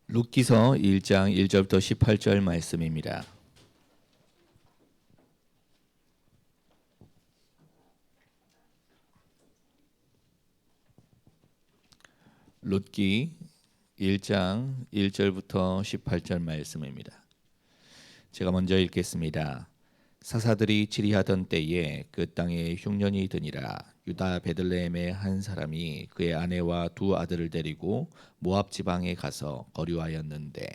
룻기서 1장 1절부터 18절 말씀입니다. 룻기 1장 1절부터 18절 말씀입니다. 제가 먼저 읽겠습니다. 사사들이 치리하던 때에 그 땅에 흉년이 드니라. 유다 베들레헴의 한 사람이 그의 아내와 두 아들을 데리고 모압 지방에 가서 거류하였는데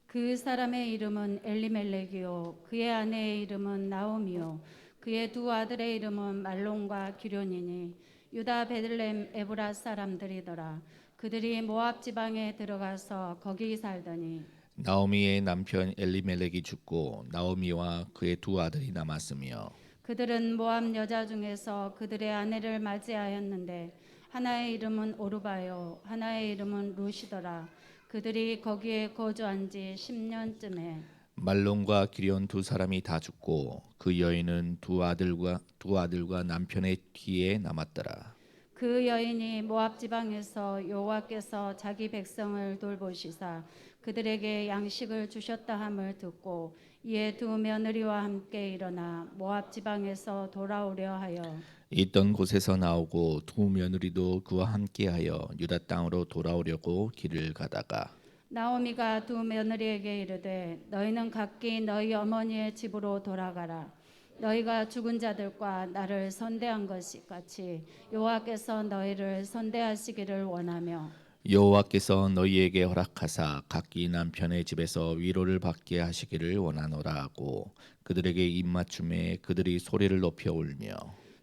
그 사람의 이름은 엘리멜렉이요 그의 아내의 이름은 나오미요 그의 두 아들의 이름은 말론과 기련이니 유다 베들레헴 에브라 사람들이더라. 그들이 모압 지방에 들어가서 거기 살더니 나오미의 남편 엘리멜렉이 죽고 나오미와 그의 두 아들이 남았으며 그들은 모압 여자 중에서 그들의 아내를 맞이하였는데 하나의 이름은 오르바요 하나의 이름은 루시더라. 그들이 거기에 거주한 지 10년쯤에 말론과 기리온 두 사람이 다 죽고 그 여인은 두 아들과 남편의 뒤에 남았더라. 그 여인이 모압 지방에서 여호와께서 자기 백성을 돌보시사 그들에게 양식을 주셨다 함을 듣고 이에 두 며느리와 함께 일어나 모압 지방에서 돌아오려 하여 있던 곳에서 나오고 두 며느리도 그와 함께하여 유다 땅으로 돌아오려고 길을 가다가 나오미가 두 며느리에게 이르되 너희는 각기 너희 어머니의 집으로 돌아가라. 너희가 죽은 자들과 나를 선대한 것이 같이 여호와께서 너희를 선대하시기를 원하며 여호와께서 너희에게 허락하사 각기 남편의 집에서 위로를 받게 하시기를 원하노라 하고 그들에게 입맞춤에 그들이 소리를 높여 울며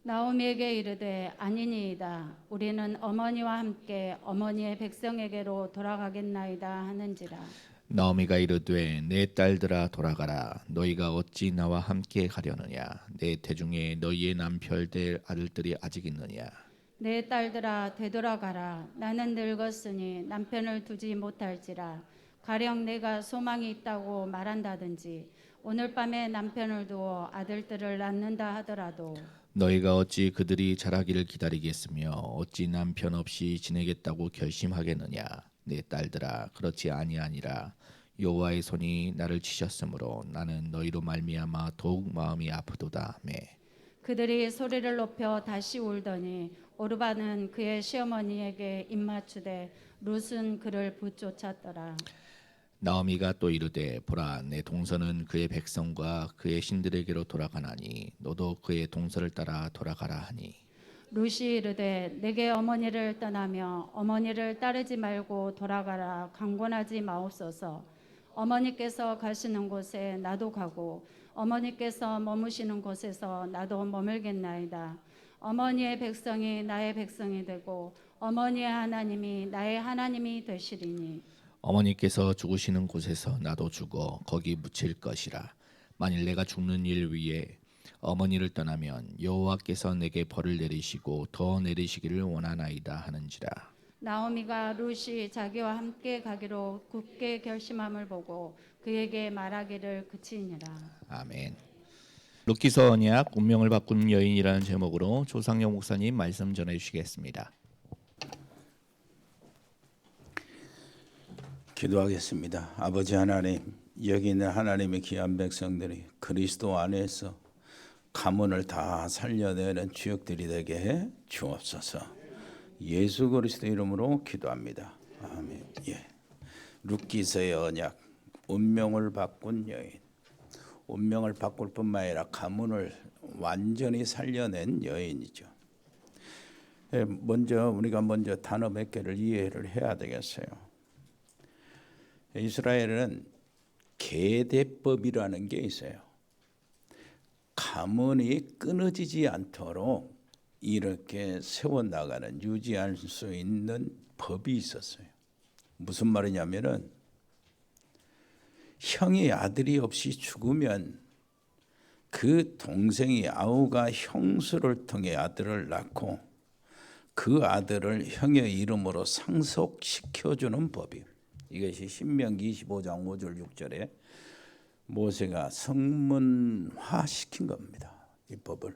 나오미에게 이르되 아니니이다. 우리는 어머니와 함께 어머니의 백성에게로 돌아가겠나이다 하는지라. 나오미가 이르되 내 딸들아 돌아가라. 너희가 어찌 나와 함께 가려느냐. 내 태중에 너희의 남편 될 아들들이 아직 있느냐. 내 딸들아 되돌아가라. 나는 늙었으니 남편을 두지 못할지라. 가령 내가 소망이 있다고 말한다든지 오늘 밤에 남편을 두어 아들들을 낳는다 하더라도 너희가 어찌 그들이 자라기를 기다리겠으며 어찌 남편 없이 지내겠다고 결심하겠느냐. 내 딸들아 그렇지 아니하니라. 여호와의 손이 나를 치셨으므로 나는 너희로 말미암아 더욱 마음이 아프도다 하매 그들이 소리를 높여 다시 울더니 오르바는 그의 시어머니에게 입맞추되 룻은 그를 붙쫓았더라. 나오미가 또 이르되 보라 내 동서는 그의 백성과 그의 신들에게로 돌아가나니 너도 그의 동서를 따라 돌아가라 하니 룻이 이르되 내게 어머니를 떠나며 어머니를 따르지 말고 돌아가라 강권하지 마옵소서. 어머니께서 가시는 곳에 나도 가고 어머니께서 머무시는 곳에서 나도 머물겠나이다. 어머니의 백성이 나의 백성이 되고 어머니의 하나님이 나의 하나님이 되시리니 어머니께서 죽으시는 곳에서 나도 죽어 거기 묻힐 것이라. 만일 내가 죽는 일 위에 어머니를 떠나면 여호와께서 내게 벌을 내리시고 더 내리시기를 원하나이다 하는지라. 나오미가 룻이 자기와 함께 가기로 굳게 결심함을 보고 그에게 말하기를 그치니라. 아멘. 룻기서 언약 운명을 바꾼 여인이라는 제목으로 조상영 목사님 말씀 전해 주시겠습니다. 기도하겠습니다. 아버지 하나님, 여기 있는 하나님의 귀한 백성들이 그리스도 안에서 가문을 다 살려내는 주역들이 되게 해 주옵소서. 예수 그리스도 이름으로 기도합니다. 아멘. 예. 룻기서의 언약, 운명을 바꾼 여인. 운명을 바꿀 뿐만 아니라 가문을 완전히 살려낸 여인이죠. 우리가 먼저 단어 몇 개를 이해를 해야 되겠어요. 이스라엘은 계대법이라는 게 있어요. 가문이 끊어지지 않도록 이렇게 세워나가는, 유지할 수 있는 법이 있었어요. 무슨 말이냐면은 형이 아들이 없이 죽으면 그 동생이 아우가 형수를 통해 아들을 낳고 그 아들을 형의 이름으로 상속시켜주는 법이에요. 이것이 신명기 25장 5절 6절에 모세가 성문화시킨 겁니다. 이 법을.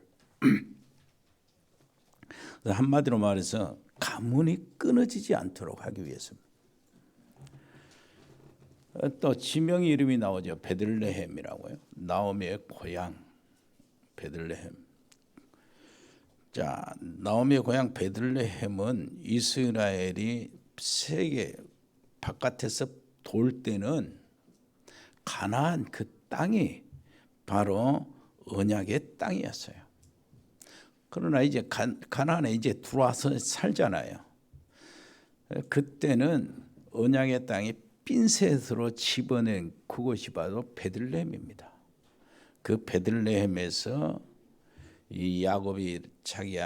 한마디로 말해서 가문이 끊어지지 않도록 하기 위해서입니다. 또 지명 이름이 나오죠. 베들레헴이라고요. 나오미의 고향 베들레헴. 자, 나오미의 고향 베들레헴은 이스라엘이 세계 바깥에서 돌 때는 가나안 그 땅이 바로 언약의 땅이었어요. 그러나 이제 가나안에 이제 들어와서 살잖아요. 그때는 언약의 땅이 핀셋으로 집어낸 그곳이 바로 베들레헴입니다. 그 베들레헴에서 이 야곱이 자기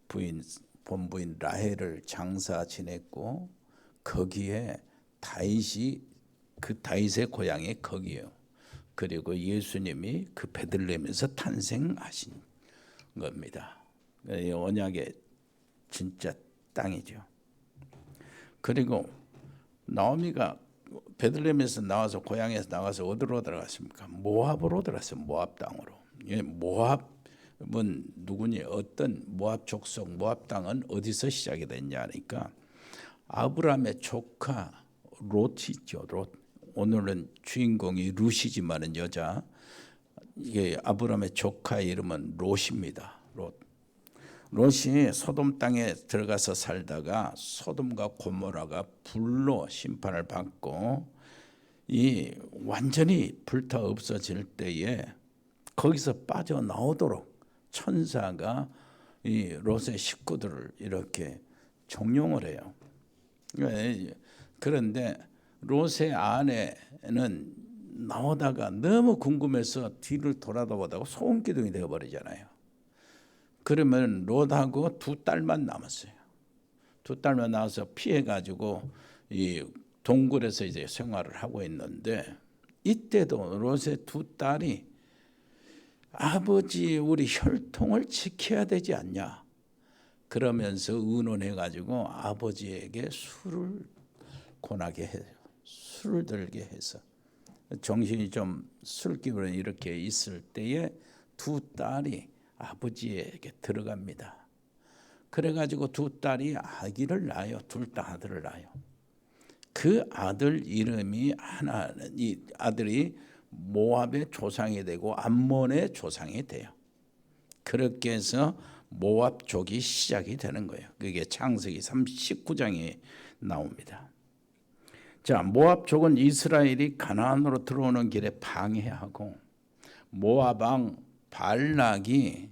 부인 본부인 라헬을 장사 지냈고 거기에 다윗의 고향이 거기예요. 그리고 예수님이 그 베들레헴에서 탄생하신 겁니다. 언약의 진짜 땅이죠. 그리고 나오미가 베들레헴에서 나와서 고향에서 나와서 어디로 들어갔습니까? 모압으로 들어갔어요. 모압 땅으로. 모압은 누구니? 어떤 모압 족속, 모압 땅은 어디서 시작이 됐냐니까 아브라함의 조카 롯이죠. 롯. 오늘은 주인공이 룻이지만은 여자. 이게 아브라함의 조카 이름은 롯입니다. 롯. 롯이 소돔 땅에 들어가서 살다가 소돔과 고모라가 불로 심판을 받고 이 완전히 불타 없어질 때에 거기서 빠져나오도록 천사가 이 롯의 식구들을 이렇게 종용을 해요. 그런데 롯의 아내는 나오다가 너무 궁금해서 뒤를 돌아다보다가 소음기둥이 되어버리잖아요. 그러면 롯하고 두 딸만 남았어요. 두 딸만 나와서 피해가지고 이 동굴에서 이제 생활을 하고 있는데 이때도 롯의 두 딸이 아버지 우리 혈통을 지켜야 되지 않냐 그러면서 의논해가지고 아버지에게 술을 권하게 해요. 술을 들게 해서 정신이 좀 술기운에 이렇게 있을 때에 두 딸이 아버지에게 들어갑니다. 그래가지고 두 딸이 아기를 낳아요. 둘 다 아들을 낳아요. 그 아들 이름이 하나는 이 아들이 모압의 조상이 되고 암몬의 조상이 돼요. 그렇게 해서 모압족이 시작이 되는 거예요. 그게 창세기 39장에 나옵니다. 자, 모압족은 이스라엘이 가나안으로 들어오는 길에 방해하고 모압 왕 발락이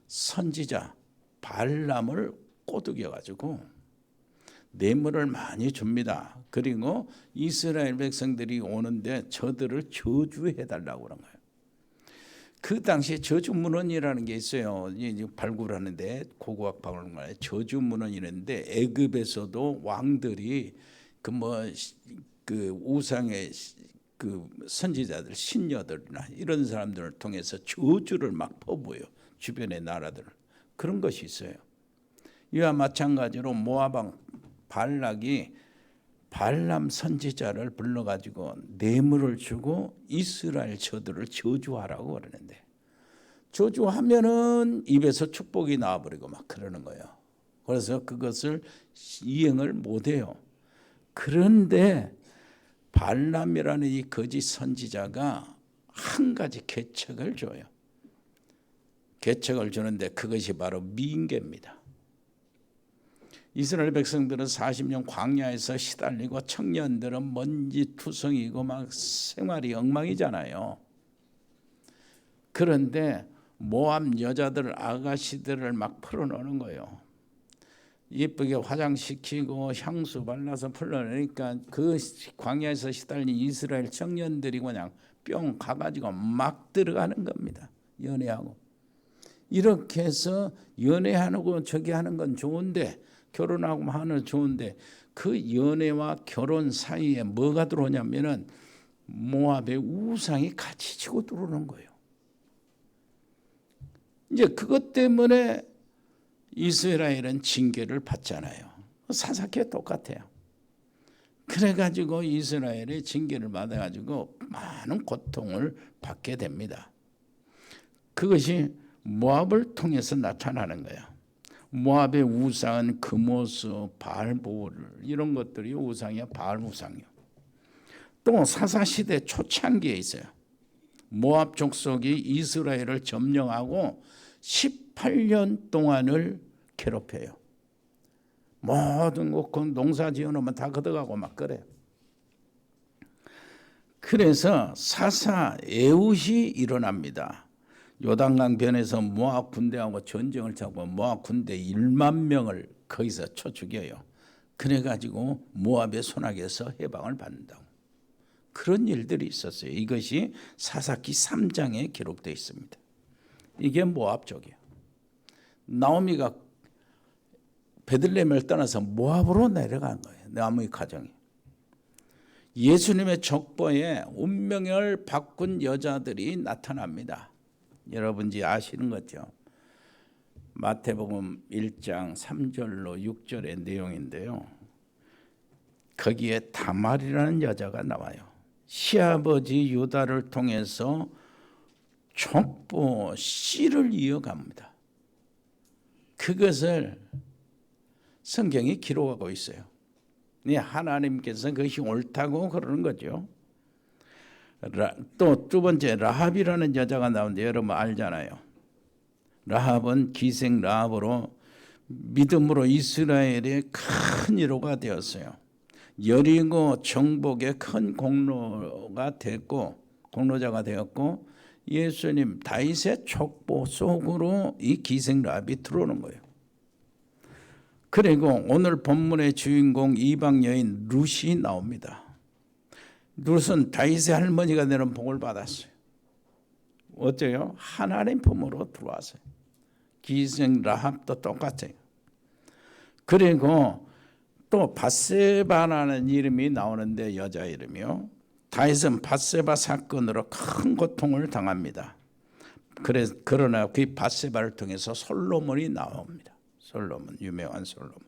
선지자 발람을 꼬드겨 가지고 뇌물을 많이 줍니다. 그리고 이스라엘 백성들이 오는데 저들을 저주해 달라고 그런 거예요. 그 당시에 저주문헌이라는 게 있어요. 발굴하는데 고고학 박물관에 저주문헌이 있는데 애굽에서도 왕들이 그 우상의 그 선지자들, 신녀들이나 이런 사람들을 통해서 저주를 막 퍼부어요. 주변의 나라들 그런 것이 있어요. 이와 마찬가지로 모압 왕 발락이 발람 선지자를 불러가지고 뇌물을 주고 이스라엘 저들을 저주하라고 그러는데 저주하면은 입에서 축복이 나와버리고 막 그러는 거예요. 그래서 그것을 이행을 못해요. 그런데 발람이라는 이 거짓 선지자가 한 가지 계책을 줘요. 계책을 주는데 그것이 바로 민계입니다. 이스라엘 백성들은 40년 광야에서 시달리고 청년들은 먼지투성이고 막 생활이 엉망이잖아요. 그런데 모압 여자들 아가씨들을 막 풀어놓는 거예요. 예쁘게 화장시키고 향수 발라서 풀어내니까 그 광야에서 시달린 이스라엘 청년들이 그냥 뿅 가가지고 막 들어가는 겁니다. 연애하고. 이렇게 해서 연애하고 저기 하는 건 좋은데 결혼하고 하는 건 좋은데 그 연애와 결혼 사이에 뭐가 들어오냐면은 모압의 우상이 같이 치고 들어오는 거예요. 이제 그것 때문에 이스라엘은 징계를 받잖아요. 사사키와 똑같아요. 그래가지고 이스라엘이 징계를 받아가지고 많은 고통을 받게 됩니다. 그것이 모압을 통해서 나타나는 거예요. 모압의 우상은 금오스, 바알보울 이런 것들이 우상이야. 바알 우상이요. 또 사사시대 초창기에 있어요. 모압 족속이 이스라엘을 점령하고 18년 동안을 괴롭혀요. 모든 그 농사 지어놓으면 다 걷어가고 막 그래요. 그래서 사사 에웃이 일어납니다. 요단강 변에서 모압 군대하고 전쟁을 차고 모압 군대 1만 명을 거기서 쳐 죽여요. 그래가지고 모압의 손아귀에서 해방을 받는다고. 그런 일들이 있었어요. 이것이 사사기 3장에 기록되어 있습니다. 이게 모압 쪽이에요. 나오미가 베들레헴을 떠나서 모압으로 내려간 거예요. 나오미 가정이. 예수님의 족보에 운명을 바꾼 여자들이 나타납니다. 여러분 이제 아시는 거죠. 마태복음 1장 3절로 6절의 내용인데요. 거기에 다말이라는 여자가 나와요. 시아버지 유다를 통해서 족보 씨를 이어갑니다. 그것을 성경이 기록하고 있어요. 하나님께서 그것이 옳다고 그러는 거죠. 또 두 번째 라합이라는 여자가 나오는데 여러분 알잖아요. 라합은 기생 라합으로 믿음으로 이스라엘의 큰 위로가 되었어요. 여리고 정복의 큰 공로자가 되었고 예수님 다윗의 족보 속으로 이 기생 라합이 들어오는 거예요. 그리고 오늘 본문의 주인공 이방 여인 룻이 나옵니다. 룻은 다윗의 할머니가 되는 복을 받았어요. 어째요? 하나님 품으로 들어왔어요. 기생 라합도 똑같아요. 그리고 또 밧세바라는 이름이 나오는데 여자 이름이요. 다윗은 밧세바 사건으로 큰 고통을 당합니다. 그러나 그 밧세바를 통해서 솔로몬이 나옵니다. 솔로몬, 유명한 솔로몬.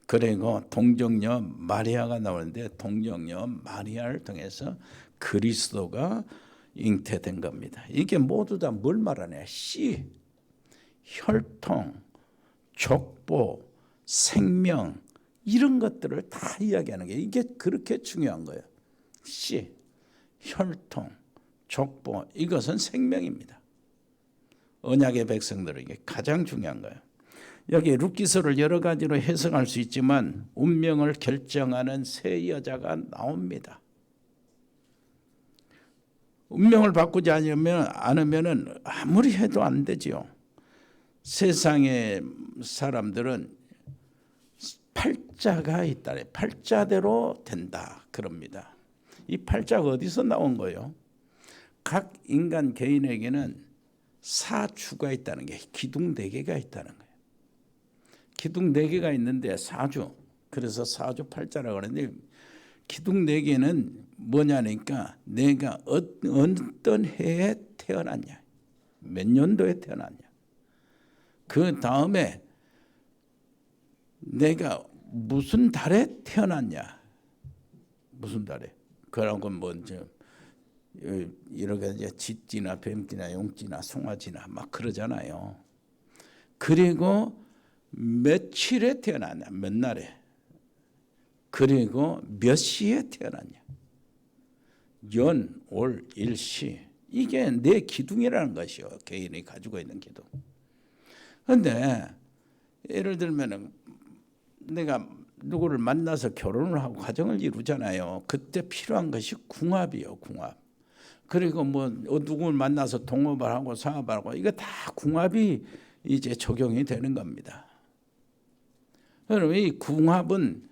그리고 동정녀 마리아가 나오는데 동정녀 마리아를 통해서 그리스도가 잉태된 겁니다. 이게 모두 다 뭘 말하냐? 씨, 혈통, 족보, 생명 이런 것들을 다 이야기하는 게 이게 그렇게 중요한 거예요. 씨, 혈통, 족보 이것은 생명입니다. 언약의 백성들에게 가장 중요한 거예요. 여기 룻기서를 여러 가지로 해석할 수 있지만 운명을 결정하는 세 여자가 나옵니다. 운명을 바꾸지 않으면 아무리 해도 안 되지요. 세상의 사람들은 팔자가 있다. 팔자대로 된다. 그럽니다. 이 팔자가 어디서 나온 거예요? 각 인간 개인에게는 사주가 있다는 게 기둥 4개가 있다는 거예요. 기둥 4개가 있는데 사주. 그래서 사주 팔자라고 하는데 기둥 4개는 뭐냐니까 내가 어떤 해에 태어났냐. 몇 년도에 태어났냐. 그 다음에 내가 무슨 달에 태어났냐. 무슨 달에. 그러고 먼저 이렇게 이제 쥐띠나 뱀띠나 용띠나 송아지나 막 그러잖아요. 그리고 며칠에 태어났냐. 몇 날에. 그리고 몇 시에 태어났냐. 연, 월, 일, 시. 이게 내 기둥이라는 것이요. 개인이 가지고 있는 기둥. 그런데 예를 들면 내가 누구를 만나서 결혼을 하고 가정을 이루잖아요. 그때 필요한 것이 궁합이요. 궁합. 그리고 뭐 누구를 만나서 동업을 하고 사업을 하고 이거 다 궁합이 이제 적용이 되는 겁니다. 그럼 이 궁합은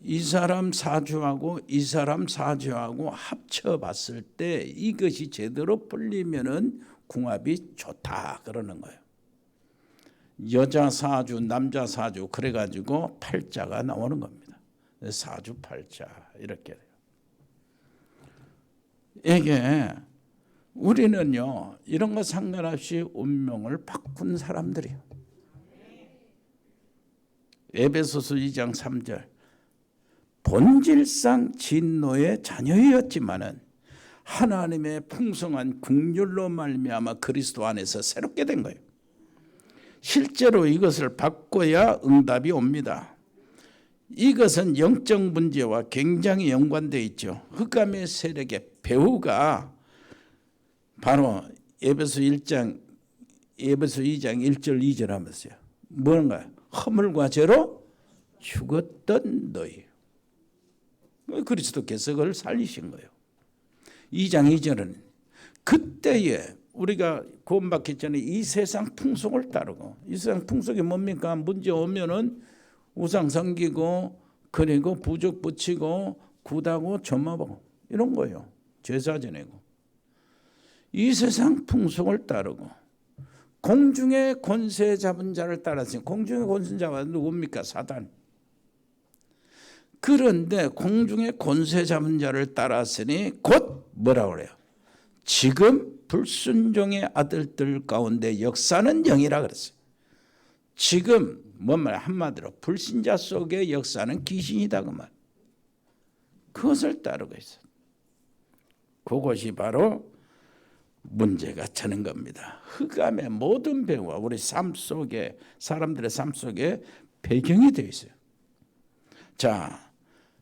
이 사람 사주하고 이 사람 사주하고 합쳐봤을 때 이것이 제대로 풀리면은 궁합이 좋다 그러는 거예요. 여자 사주, 남자 사주 그래가지고 팔자가 나오는 겁니다. 사주 팔자 이렇게 돼요. 이게 우리는요 이런 거 상관없이 운명을 바꾼 사람들이에요. 에베소서 2장 3절 본질상 진노의 자녀였지만은 하나님의 풍성한 긍휼로 말미암아 그리스도 안에서 새롭게 된 거예요. 실제로 이것을 바꿔야 응답이 옵니다. 이것은 영적 문제와 굉장히 연관되어 있죠. 흑암의 세력의 배후가 바로 에베소 2장 1절 2절 하면서요. 뭔가요? 허물과 죄로 죽었던 너희. 그리스도께서 그걸 살리신 거예요. 2장 2절은 그때에 우리가 구원받기 전에 이 세상 풍속을 따르고, 이 세상 풍속이 뭡니까? 문제 오면은 우상 섬기고, 그리고 부적 붙이고, 굿하고 점하고 이런 거예요. 제사 지내고. 이 세상 풍속을 따르고 공중의 권세 잡은 자를 따랐으니, 공중의 권세 잡은 누굽니까? 사단. 그런데 공중의 권세 잡은 자를 따랐으니 곧 뭐라고 그래요? 지금 불순종의 아들들 가운데 역사는 영이라 그랬어요. 지금 뭔 말? 한마디로 불신자 속의 역사는 귀신이다 그 말. 그것을 따르고 있어요. 그것이 바로 문제가 되는 겁니다. 흑암의 모든 배후가 우리 삶 속에, 사람들의 삶 속에 배경이 되어 있어요. 자,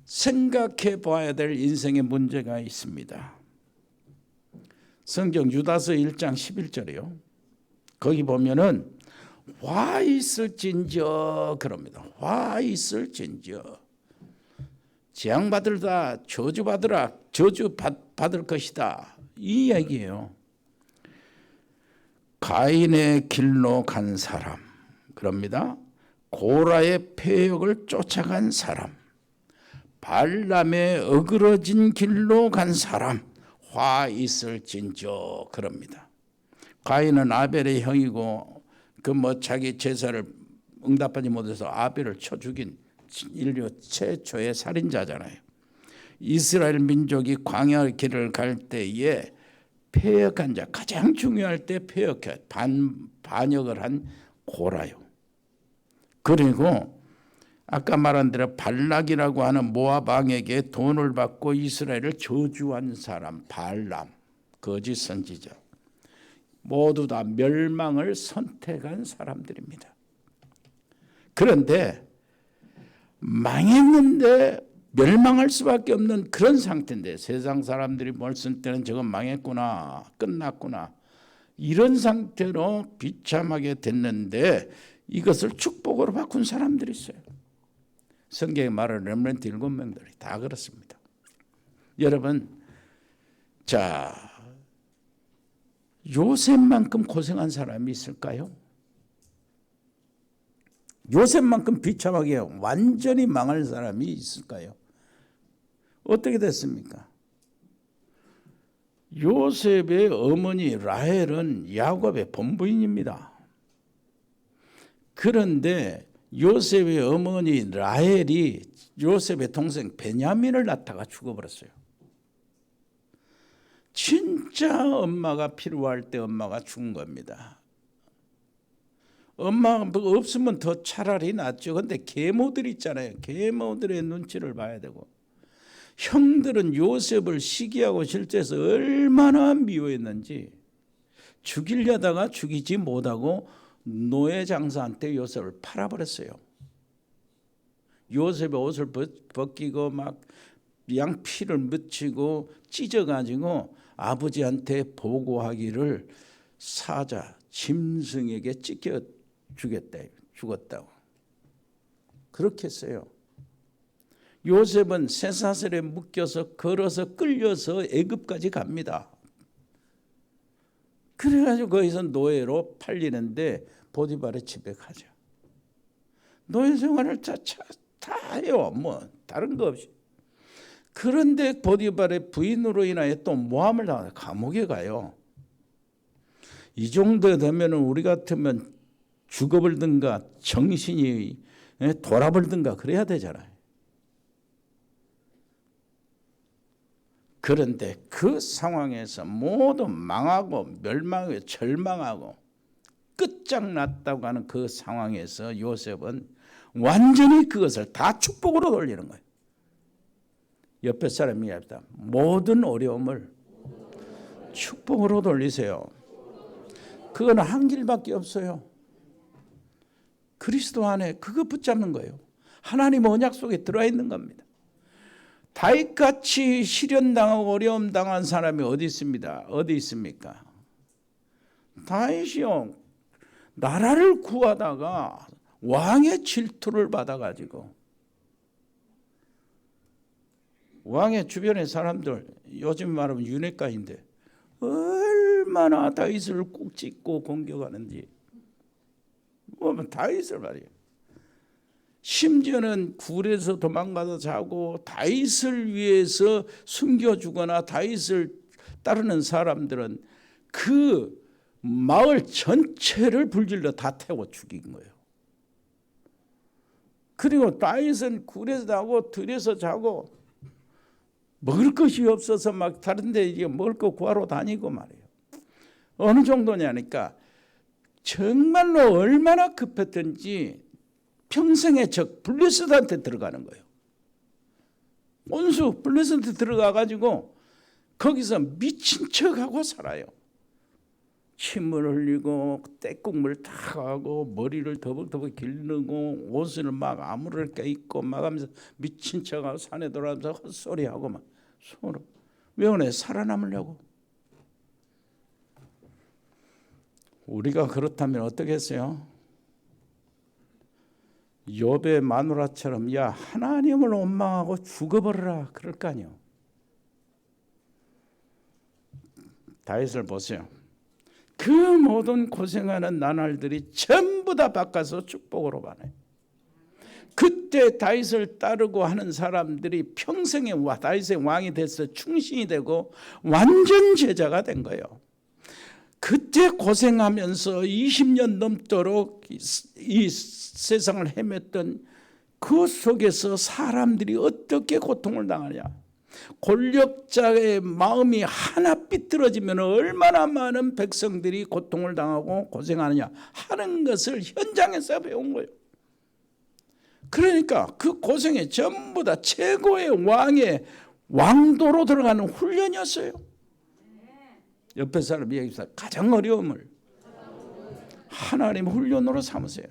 생각해 봐야 될 인생의 문제가 있습니다. 성경 유다서 1장 11절이요. 거기 보면은 화 있을진저 그럽니다. 화 있을진저. 재앙받으라, 저주받으라, 저주받을 것이다. 이 얘기예요. 가인의 길로 간 사람, 그럽니다. 고라의 폐역을 쫓아간 사람, 발람의 어그러진 길로 간 사람, 화 있을진저 그럽니다. 가인은 아벨의 형이고 자기 제사를 응답하지 못해서 아벨을 쳐 죽인 인류 최초의 살인자잖아요. 이스라엘 민족이 광야 길을 갈 때에 폐역한 자, 가장 중요할 때 폐역해 반역을 한 고라요. 그리고 아까 말한 대로 발락이라고 하는 모압 왕에게 돈을 받고 이스라엘을 저주한 사람 발람, 거짓 선지자. 모두 다 멸망을 선택한 사람들입니다. 그런데 망했는데 멸망할 수밖에 없는 그런 상태인데, 세상 사람들이 벌쓴 때는 저건 망했구나, 끝났구나, 이런 상태로 비참하게 됐는데 이것을 축복으로 바꾼 사람들이 있어요. 성경에 말하는 렘넌트 7명들이 다 그렇습니다. 여러분, 자, 요셉만큼 고생한 사람이 있을까요? 요셉만큼 비참하게 완전히 망할 사람이 있을까요? 어떻게 됐습니까? 요셉의 어머니 라헬은 야곱의 본부인입니다. 그런데 요셉의 어머니 라헬이 요셉의 동생 베냐민을 낳다가 죽어버렸어요. 진짜 엄마가 필요할 때 엄마가 죽은 겁니다. 엄마가 없으면 더 차라리 낫죠. 근데 계모들 있잖아요. 계모들의 눈치를 봐야 되고, 형들은 요셉을 시기하고 실제해서 얼마나 미워했는지 죽이려다가 죽이지 못하고 노예 장사한테 요셉을 팔아버렸어요. 요셉의 옷을 벗기고 막 양피를 묻히고 찢어가지고 아버지한테 보고하기를 사자 짐승에게 찢겨 죽었다고 그렇게 했어요. 요셉은 쇠사슬에 묶여서 걸어서 끌려서 애굽까지 갑니다. 그래가지고 거기서 노예로 팔리는데 보디발의 집에 가죠. 노예 생활을 다 해요. 뭐 다른 거 없이. 그런데 보디발의 부인으로 인하여 또 모함을 당해서 감옥에 가요. 이 정도 되면 우리 같으면 죽어버리든가 정신이 돌아버리든가 그래야 되잖아요. 그런데 그 상황에서 모두 망하고 멸망하고 절망하고 끝장났다고 하는 그 상황에서 요셉은 완전히 그것을 다 축복으로 돌리는 거예요. 옆에 사람이 얘기합니다. 모든 어려움을 축복으로 돌리세요. 그건 한 길밖에 없어요. 그리스도 안에 그거 붙잡는 거예요. 하나님 언약 속에 들어와 있는 겁니다. 다윗같이 시련당하고 어려움 당한 사람이 어디 있습니다? 어디 있습니까? 다윗이요, 나라를 구하다가 왕의 질투를 받아가지고 왕의 주변의 사람들, 요즘 말하면 윤회가인데 얼마나 다윗을 꼭 찍고 공격하는지 보면 다윗을 말이에요. 심지어는 굴에서 도망가서 자고 다윗을 위해서 숨겨주거나 다윗을 따르는 사람들은 그 마을 전체를 불질러 다 태워 죽인 거예요. 그리고 다윗은 굴에서 자고 들에서 자고 먹을 것이 없어서 막 다른 데 이제 먹을 거 구하러 다니고 말이에요. 어느 정도냐니까 정말로 얼마나 급했던지 평생의 적 블레셋한테 들어가는 거예요. 원수 블레셋한테 들어가가지고 거기서 미친 척하고 살아요. 침을 흘리고 떼국물 다 하고 머리를 더벅더벅 기르고 옷을 막 아무렇게 입고 막 하면서 미친 척하고 산에 돌아가면서 헛소리하고 막 서로. 왜 그래? 살아남으려고. 우리가 그렇다면 어떻게 했어요? 욥의 마누라처럼 야 하나님을 원망하고 죽어버려라 그럴 거 아니에요. 다윗을 보세요. 그 모든 고생하는 나날들이 전부 다 바꿔서 축복으로 가네. 그때 다윗을 따르고 하는 사람들이 평생에 다윗의 왕이 돼서 충신이 되고 완전 제자가 된 거예요. 그때 고생하면서 20년 넘도록 이 세상을 헤맸던 그 속에서 사람들이 어떻게 고통을 당하냐. 권력자의 마음이 하나 삐뚤어지면 얼마나 많은 백성들이 고통을 당하고 고생하느냐 하는 것을 현장에서 배운 거예요. 그러니까 그 고생이 전부 다 최고의 왕의 왕도로 들어가는 훈련이었어요. 옆에 사람 얘기해서 가장 어려움을 하나님 훈련으로 삼으세요.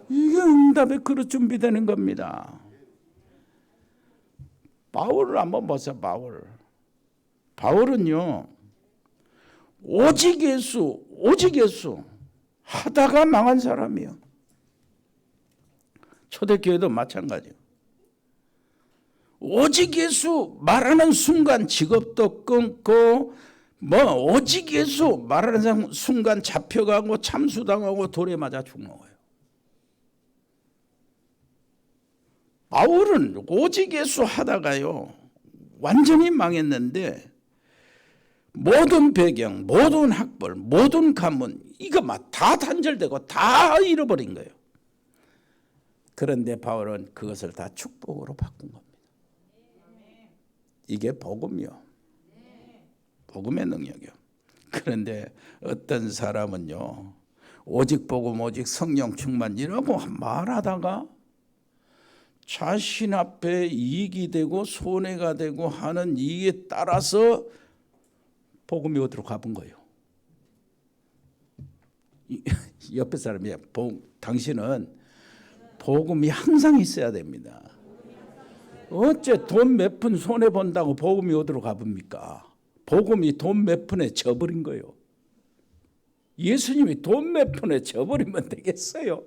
이게 응답의 그릇 준비되는 겁니다. 바울을 한번 보세요. 바울은요 오직 예수 하다가 망한 사람이에요. 초대교회도 마찬가지예요. 오직 예수 말하는 순간 직업도 끊고 오직 예수 말하는 순간 잡혀가고 참수당하고 돌에 맞아 죽는 거예요. 바울은 오직 예수 하다가요 완전히 망했는데 모든 배경, 모든 학벌, 모든 가문 이거 막 다 단절되고 다 잃어버린 거예요. 그런데 바울은 그것을 다 축복으로 바꾼 겁니다. 이게 복음이요. 복음의 능력이요. 그런데 어떤 사람은요 오직 복음 오직 성령 충만이라고 말하다가 자신 앞에 이익이 되고 손해가 되고 하는 이익에 따라서 복음이 어디로 가본 거예요. 옆에 사람이 당신은 복음이 항상 있어야 됩니다. 어째 돈 몇 푼 손해 본다고 복음이 어디로 가봅니까? 복음이 돈 몇 푼에 져버린 거예요. 예수님이 돈 몇 푼에 져버리면 되겠어요?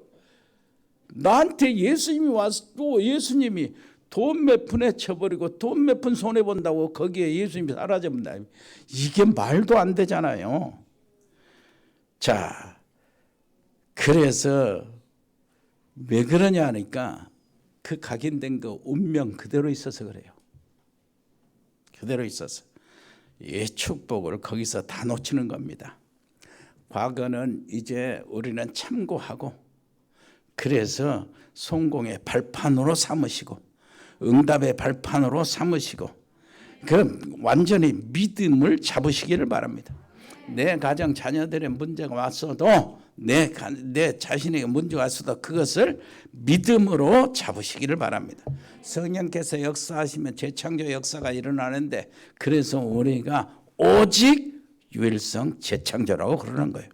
나한테 예수님이 와서 또 예수님이 돈 몇 푼에 쳐버리고 돈 몇 푼 손해 본다고 거기에 예수님이 사라져본다. 이게 말도 안 되잖아요. 자, 그래서 왜 그러냐 하니까 그 각인된 그 운명 그대로 있어서 그래요. 그대로 있어서 이 축복을 거기서 다 놓치는 겁니다. 과거는 이제 우리는 참고하고 그래서 성공의 발판으로 삼으시고 응답의 발판으로 삼으시고 그 완전히 믿음을 잡으시기를 바랍니다. 내 가정 자녀들의 문제가 왔어도 내 자신에게 문제가 왔어도 그것을 믿음으로 잡으시기를 바랍니다. 성령께서 역사하시면 재창조 역사가 일어나는데 그래서 우리가 오직 유일성 재창조라고 그러는 거예요.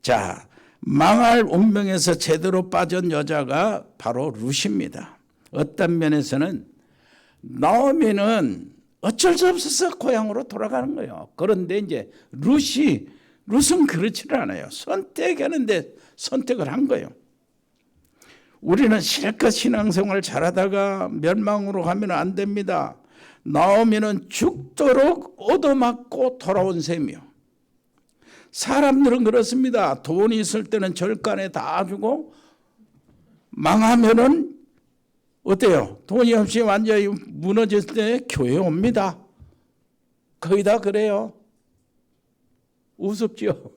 자, 망할 운명에서 제대로 빠진 여자가 바로 룻입니다. 어떤 면에서는 나오미는 어쩔 수 없어서 고향으로 돌아가는 거예요. 그런데 이제 룻은 그렇지는 않아요. 선택하는데 선택을 한 거예요. 우리는 실컷 신앙생활 잘하다가 멸망으로 가면 안 됩니다. 나오미는 죽도록 얻어맞고 돌아온 셈이요. 사람들은 그렇습니다. 돈이 있을 때는 절간에 다 주고 망하면은 어때요? 돈이 없이 완전히 무너질 때 교회 옵니다. 거의 다 그래요. 우습죠?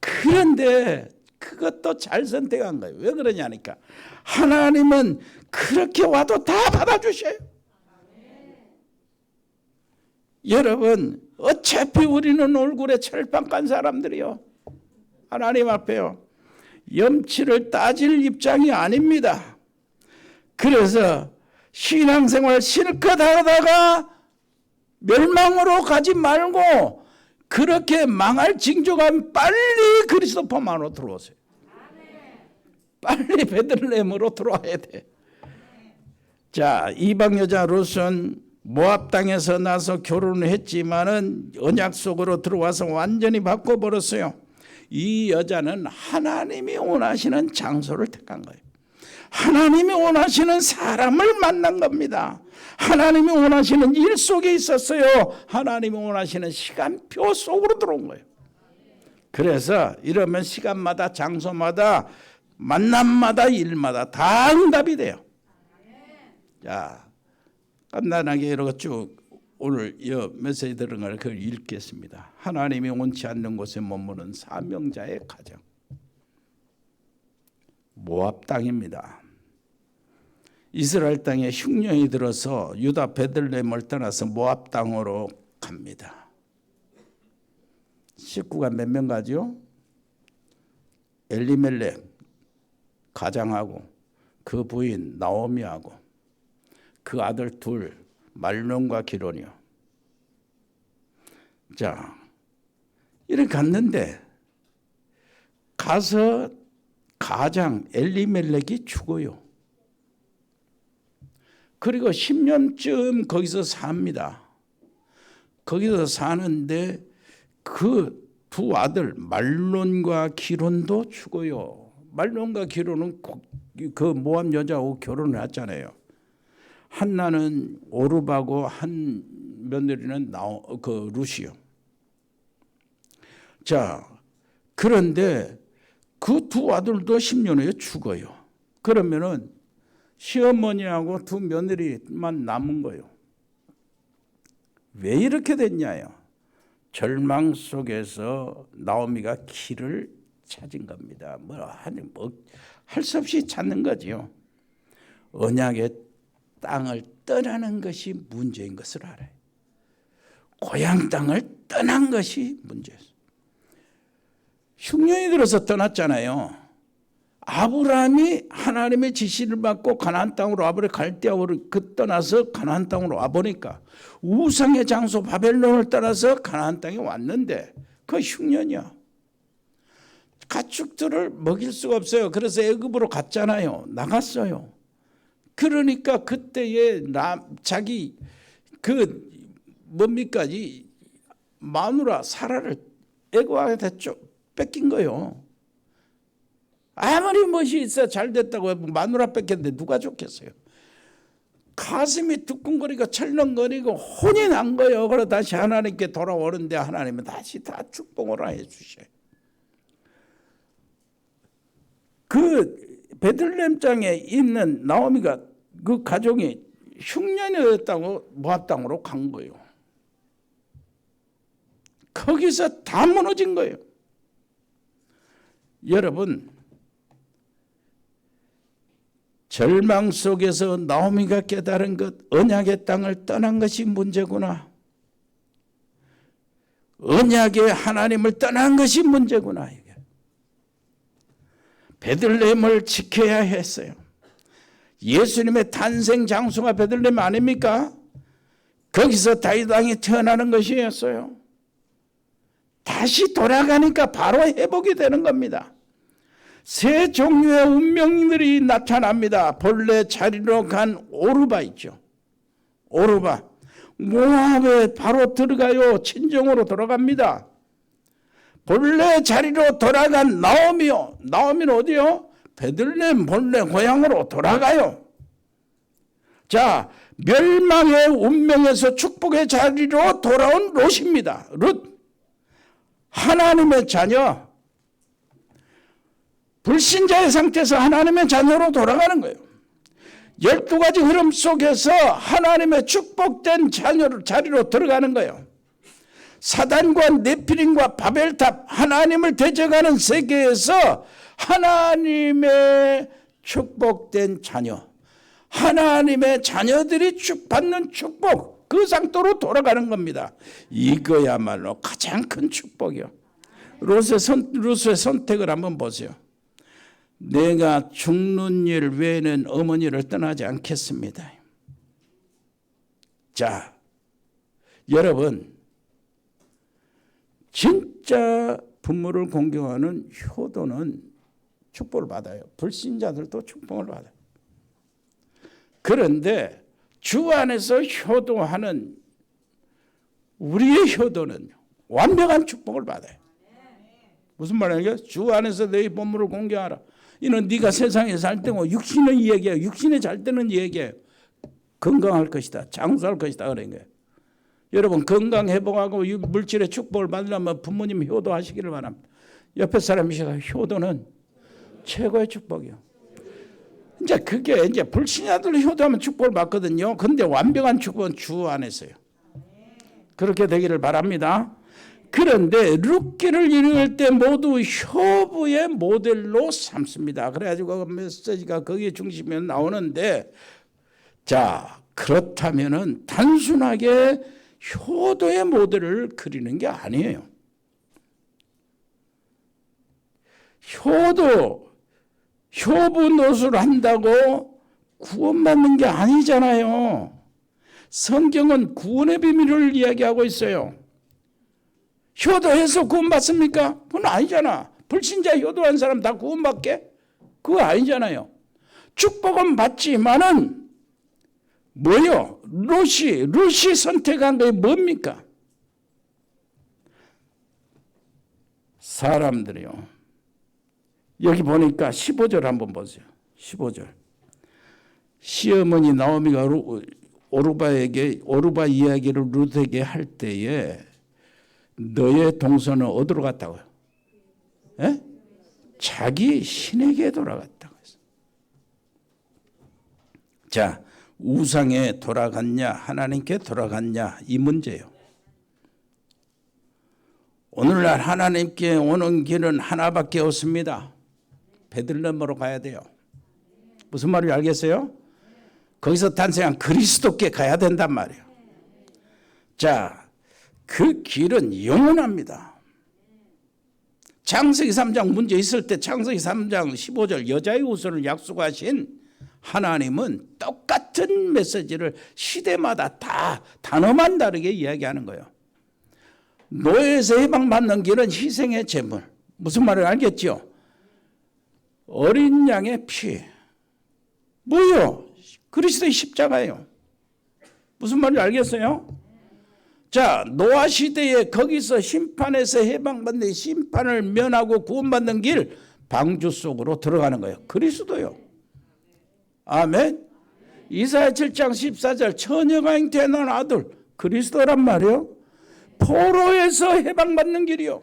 그런데 그것도 잘 선택한 거예요. 왜 그러냐니까 하나님은 그렇게 와도 다 받아주셔요. 여러분 어차피 우리는 얼굴에 철판 깐 사람들이요. 하나님 앞에요. 염치를 따질 입장이 아닙니다. 그래서 신앙생활 실컷 하다가 멸망으로 가지 말고 그렇게 망할 징조가 빨리 그리스도만으로 들어오세요. 빨리 베들레헴으로 들어와야 돼. 자, 이방 여자 룻은 모압 땅에서 나서 결혼을 했지만은 언약 속으로 들어와서 완전히 바꿔버렸어요. 이 여자는 하나님이 원하시는 장소를 택한 거예요. 하나님이 원하시는 사람을 만난 겁니다. 하나님이 원하시는 일 속에 있었어요. 하나님이 원하시는 시간표 속으로 들어온 거예요. 그래서 이러면 시간마다 장소마다 만남마다 일마다 다 응답이 돼요. 자, 간단하게 이렇게 쭉 오늘 이 메시지 들은 걸 그걸 읽겠습니다. 하나님이 원치 않는 곳에 머무는 사명자의 가정. 모압 땅입니다. 이스라엘 땅에 흉년이 들어서 유다 베들레헴을 떠나서 모압 땅으로 갑니다. 식구가 몇 명 가죠? 엘리멜렉 가장하고 그 부인 나오미하고 그 아들 둘 말론과 기론이요. 자, 이렇게 갔는데 가서 가장 엘리멜렉이 죽어요. 그리고 10년쯤 거기서 삽니다. 거기서 사는데 그 두 아들 말론과 기론도 죽어요. 말론과 기론은 그 모압 여자하고 결혼을 했잖아요. 한나는 오르바고 한 며느리는 그 룻이요. 자, 그런데 그 두 아들도 10년 후에 죽어요. 그러면은 시어머니하고 두 며느리만 남은 거예요. 왜 이렇게 됐냐요? 절망 속에서 나오미가 길을 찾은 겁니다. 할 수 없이 찾는 거지요. 언약의 땅을 떠나는 것이 문제인 것을 알아요. 고향 땅을 떠난 것이 문제였어요. 흉년이 들어서 떠났잖아요. 아브라함이 하나님의 지시를 받고 가나안 땅으로 와버려 갈대아우를 떠나서 가나안 땅으로 와보니까 우상의 장소 바벨론을 떠나서 가나안 땅에 왔는데 그 흉년이야. 가축들을 먹일 수가 없어요. 그래서 애굽으로 갔잖아요. 나갔어요. 그러니까 그때에 자기 이 마누라 사라를 애굽하게 됐죠. 뺏긴 거예요. 아무리 멋이 있어 잘 됐다고 마누라 뺏겼는데 누가 좋겠어요. 가슴이 두근거리고 철렁거리고 혼이 난 거예요. 그래서 다시 하나님께 돌아오는데 하나님은 다시 다 축복을 해주셔요. 그 베들레헴 땅에 있는 나오미가 그 가족이 흉년이 됐다고 모압 땅으로 간 거예요. 거기서 다 무너진 거예요. 여러분, 절망 속에서 나오미가 깨달은 것, 언약의 땅을 떠난 것이 문제구나. 언약의 하나님을 떠난 것이 문제구나. 이게. 베들레헴을 지켜야 했어요. 예수님의 탄생 장소가 베들레헴 아닙니까? 거기서 다윗 왕이 태어나는 것이었어요. 다시 돌아가니까 바로 회복이 되는 겁니다. 세 종류의 운명들이 나타납니다. 본래 자리로 간 오르바 있죠. 오르바. 모압에 바로 들어가요. 친정으로 돌아갑니다. 본래 자리로 돌아간 나오미요. 나오미는 어디요? 베들레헴 본래 고향으로 돌아가요. 자, 멸망의 운명에서 축복의 자리로 돌아온 롯입니다. 롯. 하나님의 자녀. 불신자의 상태에서 하나님의 자녀로 돌아가는 거예요. 12가지 흐름 속에서 하나님의 축복된 자리로 들어가는 거예요. 사단과 네피림과 바벨탑, 하나님을 대적하는 세계에서 하나님의 축복된 자녀, 하나님의 자녀들이 받는 축복, 그 상태로 돌아가는 겁니다. 이거야말로 가장 큰 축복이요. 롯의 선택을 한번 보세요. 내가 죽는 일 외에는 어머니를 떠나지 않겠습니다. 자, 여러분, 진짜 부모를 공경하는 효도는 축복을 받아요. 불신자들도 축복을 받아요. 그런데 주 안에서 효도하는 우리의 효도는 완벽한 축복을 받아요. 무슨 말이에요? 주 안에서 너희 부모를 공경하라. 이는 네가 세상에 살 때고 육신의 얘기예요. 육신에 잘 때는 얘기예요. 건강할 것이다. 장수할 것이다. 그런 거예요. 여러분 건강 회복하고 물질의 축복을 받으려면 부모님 효도하시기를 바랍니다. 옆에 사람이시가 효도는 최고의 축복이요. 이제 그게 이제 불신자들 효도하면 축복을 받거든요. 근데 완벽한 축복은 주 안에서요. 그렇게 되기를 바랍니다. 그런데 룻기를 읽을 때 모두 효부의 모델로 삼습니다. 그래가지고 그 메시지가 거기에 중심에 나오는데, 자, 그렇다면은 단순하게 효도의 모델을 그리는 게 아니에요. 효부 노릇을 한다고 구원받는 게 아니잖아요. 성경은 구원의 비밀을 이야기하고 있어요. 효도해서 구원받습니까? 그건 아니잖아. 불신자 효도한 사람 다 구원받게? 그거 아니잖아요. 축복은 받지만은 뭐요? 롯이 선택한 게 뭡니까? 사람들이요. 여기 보니까 15절 한번 보세요. 15절. 시어머니 나오미가 오르바 이야기를 룻에게 할 때에 너의 동서는 어디로 갔다고요? 에? 자기 신에게 돌아갔다고 했어요. 자, 우상에 돌아갔냐 하나님께 돌아갔냐 이 문제예요. 오늘날 하나님께 오는 길은 하나밖에 없습니다. 베들레헴으로 가야 돼요. 무슨 말인지 알겠어요? 거기서 탄생한 그리스도께 가야 된단 말이에요. 자, 그 길은 영원합니다. 창세기 3장 문제 있을 때 창세기 3장 15절 여자의 후손을 약속하신 하나님은 똑같은 메시지를 시대마다 다 단어만 다르게 이야기하는 거예요. 노예에서 해방받는 길은 희생의 제물. 무슨 말을 알겠죠? 어린 양의 피. 뭐요? 그리스도의 십자가예요. 무슨 말인지 알겠어요? 자, 노아 시대에 거기서 심판에서 해방받는 심판을 면하고 구원받는 길 방주 속으로 들어가는 거예요. 그리스도요. 아멘. 이사야 7장 14절 처녀가 잉태한 아들 그리스도란 말이요. 포로에서 해방받는 길이요.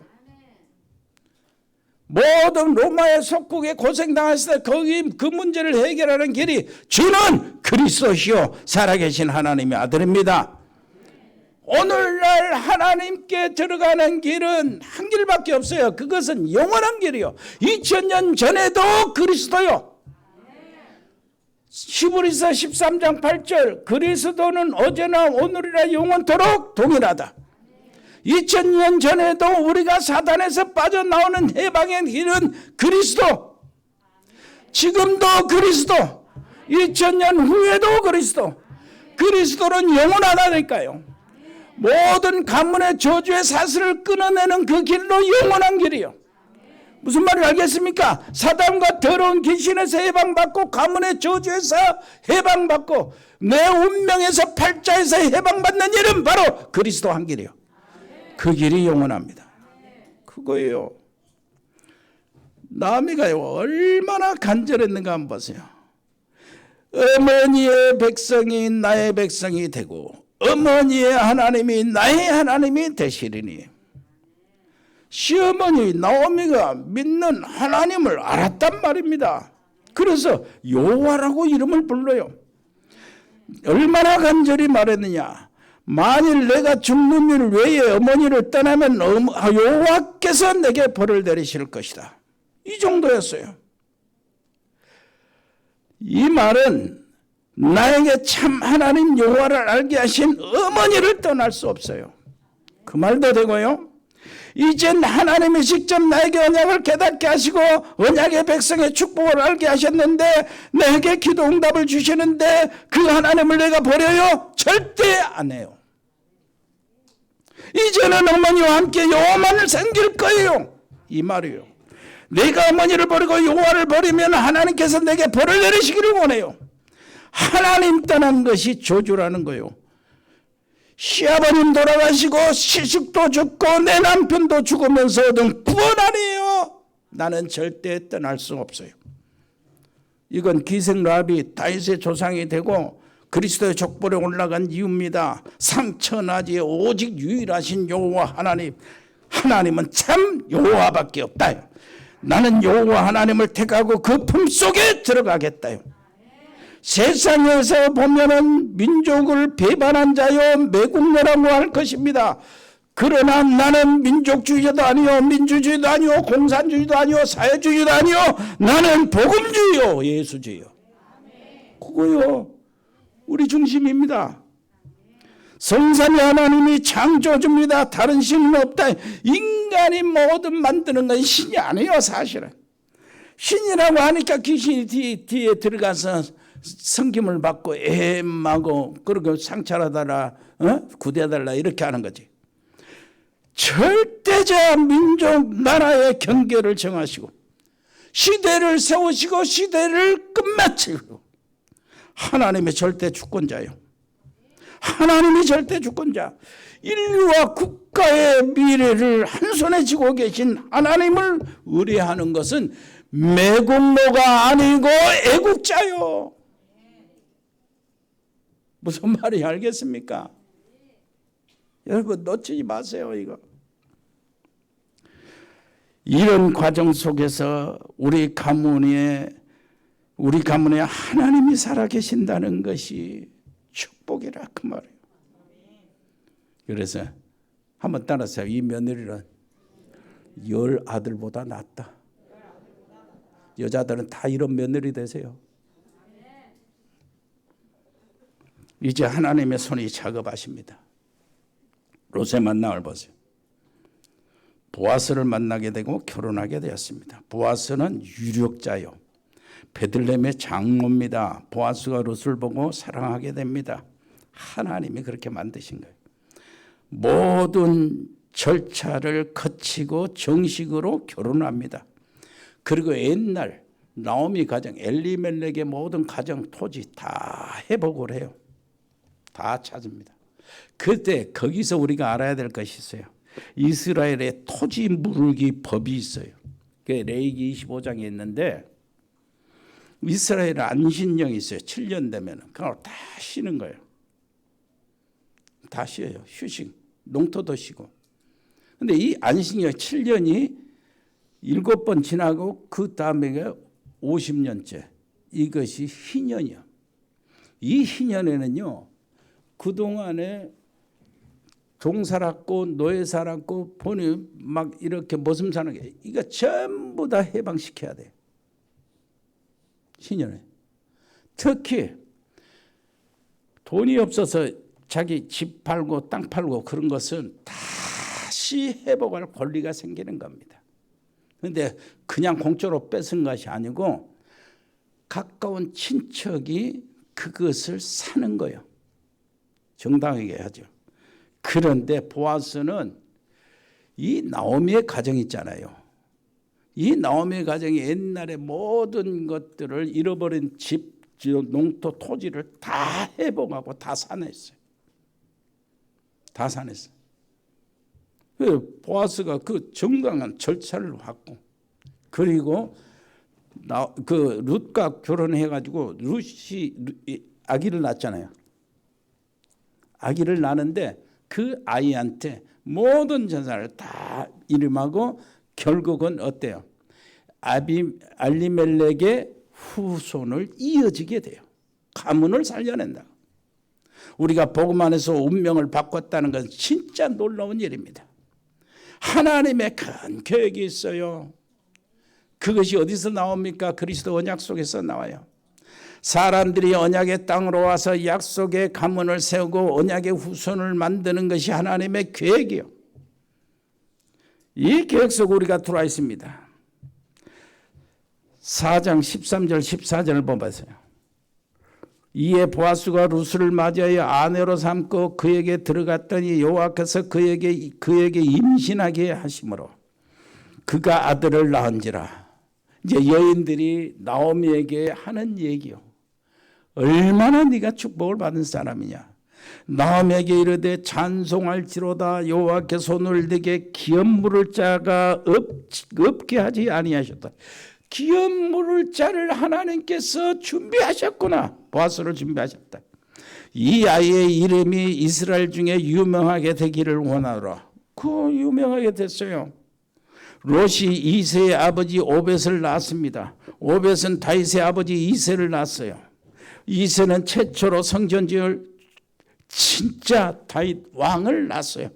모든 로마의 속국에 고생당했을 때 거기 그 문제를 해결하는 길이 주는 그리스도시요 살아계신 하나님의 아들입니다. 오늘날 하나님께 들어가는 길은 한 길밖에 없어요. 그것은 영원한 길이요. 2000년 전에도 그리스도요. 히브리서 13장 8절 그리스도는 어제나 오늘이나 영원토록 동일하다. 2000년 전에도 우리가 사단에서 빠져나오는 해방의 길은 그리스도. 지금도 그리스도. 2000년 후에도 그리스도. 그리스도는 영원하다니까요. 모든 가문의 저주의 사슬을 끊어내는 그 길로 영원한 길이요. 무슨 말인지 알겠습니까? 사단과 더러운 귀신에서 해방받고 가문의 저주에서 해방받고 내 운명에서 팔자에서 해방받는 일은 바로 그리스도 한 길이요. 그 길이 영원합니다. 그거예요. 나오미가 얼마나 간절했는가 한번 보세요. 어머니의 백성이 나의 백성이 되고 어머니의 하나님이 나의 하나님이 되시리니. 시어머니 나오미가 믿는 하나님을 알았단 말입니다. 그래서 여호와라고 이름을 불러요. 얼마나 간절히 말했느냐. 만일 내가 죽는 일 외에 어머니를 떠나면 여호와께서 내게 벌을 내리실 것이다. 이 정도였어요. 이 말은 나에게 참 하나님 여호와를 알게 하신 어머니를 떠날 수 없어요. 그 말도 되고요. 이젠 하나님이 직접 나에게 언약을 깨닫게 하시고 언약의 백성의 축복을 알게 하셨는데 내게 기도 응답을 주시는데 그 하나님을 내가 버려요? 절대 안 해요. 이제는 어머니와 함께 여호와만을 섬길 거예요. 이 말이에요. 내가 어머니를 버리고 여호와를 버리면 하나님께서 내게 벌을 내리시기를 원해요. 하나님 떠난 것이 저주라는 거예요. 시아버님 돌아가시고 시숙도 죽고 내 남편도 죽으면서 얻은 구원 아니에요. 나는 절대 떠날 수 없어요. 이건 기생 라합이 다윗의 조상이 되고 그리스도의 족보에 올라간 이유입니다. 상처나지에 오직 유일하신 여호와 하나님. 하나님은 참 여호와밖에 없다요. 나는 여호와 하나님을 택하고 그 품속에 들어가겠다요. 세상에서 보면은 민족을 배반한 자요 매국노라고 할 것입니다. 그러나 나는 민족주의자도 아니요 민주주의도 아니요 공산주의도 아니요 사회주의도 아니요 나는 복음주의요 예수주의요. 그거요 우리 중심입니다. 성삼위 하나님이 창조주입니다. 다른 신은 없다. 인간이 뭐든 만드는 건 신이 아니에요. 사실은 신이라고 하니까 귀신이 뒤에 들어가서 성김을 받고 애엠하고 그리고 상처라달라 구대달라 이렇게 하는 거지. 절대자 민족 나라의 경계를 정하시고 시대를 세우시고 시대를 끝마치고 하나님의 절대 주권자요. 하나님이 절대 주권자. 인류와 국가의 미래를 한 손에 쥐고 계신 하나님을 의뢰하는 것은 매국노가 아니고 애국자요. 무슨 말인지 알겠습니까? 여러분 놓치지 마세요. 이거. 이런 과정 속에서 우리 가문에 하나님이 살아계신다는 것이 축복이라 그 말이에요. 그래서 한번 따라서요. 이 며느리는 10 아들보다 낫다. 여자들은 다 이런 며느리 되세요. 이제 하나님의 손이 작업하십니다. 롯의 만남을 보세요. 보아스를 만나게 되고 결혼하게 되었습니다. 보아스는 유력자요. 베들레헴의 장로입니다. 보아스가 롯을 보고 사랑하게 됩니다. 하나님이 그렇게 만드신 거예요. 모든 절차를 거치고 정식으로 결혼합니다. 그리고 옛날 나오미 가정, 엘리멜렉의 모든 가정, 토지 다 회복을 해요. 다 찾습니다. 그때 거기서 우리가 알아야 될 것이 있어요. 이스라엘의 토지 무르기 법이 있어요. 그게 레위기 25장에 있는데 이스라엘은 안신령이 있어요. 7년 되면 그걸 다 쉬는 거예요. 다 쉬어요. 휴식. 농토도 쉬고. 근데 이 안신령 7년이 7번 지나고 그 다음에 50년째. 이것이 희년이요. 이 희년에는요. 그동안에 종 살았고 노예 살았고 본인 막 이렇게 모습 사는 게 이거 전부 다 해방시켜야 돼요. 희년에. 특히 돈이 없어서 자기 집 팔고 땅 팔고 그런 것은 다시 회복할 권리가 생기는 겁니다. 그런데 그냥 공짜로 뺏은 것이 아니고 가까운 친척이 그것을 사는 거예요. 정당하게 하죠. 그런데 보아스는 이 나오미의 가정 있잖아요. 이 나오미의 가정이 옛날에 모든 것들을 잃어버린 집, 농토, 토지를 다 회복하고 다 사냈어요. 다 사냈어요. 보아스가 그 정당한 절차를 갖고, 그리고 그 룻과 결혼해가지고 룻이 아기를 낳잖아요. 아기를 낳는데 그 아이한테 모든 재산을 다 이름하고 결국은 어때요? 알리멜렉의 후손을 이어지게 돼요. 가문을 살려낸다. 우리가 복음 안에서 운명을 바꿨다는 건 진짜 놀라운 일입니다. 하나님의 큰 계획이 있어요. 그것이 어디서 나옵니까? 그리스도 언약 속에서 나와요. 사람들이 언약의 땅으로 와서 약속의 가문을 세우고 언약의 후손을 만드는 것이 하나님의 계획이요. 이 계획 속에 우리가 들어와 있습니다. 4장 13절 14절을 보세요. 이에 보아스가 룻을 맞이하여 아내로 삼고 그에게 들어갔더니 여호와께서 그에게 임신하게 하심으로 그가 아들을 낳은지라. 이제 여인들이 나오미에게 하는 얘기요. 얼마나 네가 축복을 받은 사람이냐. 나오미에게 이르되 찬송할지로다. 여호와께 손을 대게 기업 물을 자가 없게 하지 아니하셨다. 기업 물을 자를 하나님께서 준비하셨구나. 보아스를 준비하셨다. 이 아이의 이름이 이스라엘 중에 유명하게 되기를 원하노라. 그 유명하게 됐어요. 롯이 이새의 아버지 오벳을 낳았습니다. 오벳은 다윗의 아버지 이새를 낳았어요. 이새는 최초로 성전지을 진짜 다윗 왕을 낳았어요.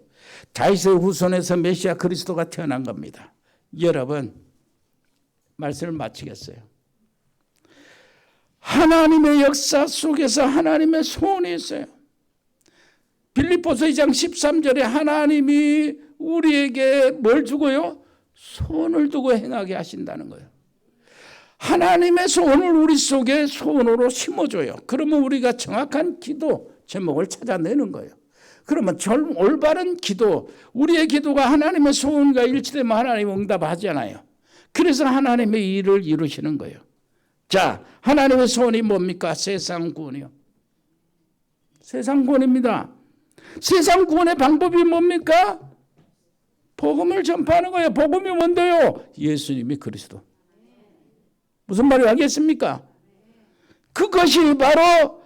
다윗의 후손에서 메시아 그리스도가 태어난 겁니다. 여러분, 말씀을 마치겠어요. 하나님의 역사 속에서 하나님의 소원이 있어요. 빌립보서 2장 13절에 하나님이 우리에게 뭘 주고요? 소원을 두고 행하게 하신다는 거예요. 하나님의 소원을 우리 속에 소원으로 심어줘요. 그러면 우리가 정확한 기도 제목을 찾아내는 거예요. 그러면 올바른 기도, 우리의 기도가 하나님의 소원과 일치되면 하나님 응답하잖아요. 그래서 하나님의 일을 이루시는 거예요. 자, 하나님의 소원이 뭡니까? 세상 구원이요. 세상 구원입니다. 세상 구원의 방법이 뭡니까? 복음을 전파하는 거예요. 복음이 뭔데요? 예수님이 그리스도. 무슨 말이 알겠습니까? 그것이 바로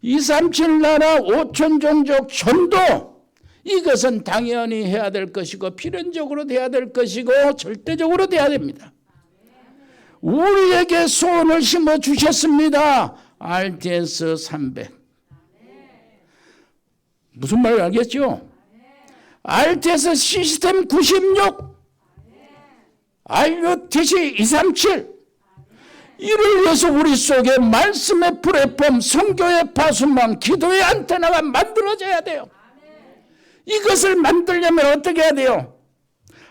237 나라 5천 종족 전도. 이것은 당연히 해야 될 것이고 필연적으로 돼야 될 것이고 절대적으로 돼야 됩니다. 우리에게 소원을 심어 주셨습니다. RTS 300. 무슨 말을 알겠죠? RTS 시스템 96, RUTC 237. 이를 위해서 우리 속에 말씀의 플랫폼, 선교의 파수망, 기도의 안테나가 만들어져야 돼요. 이것을 만들려면 어떻게 해야 돼요?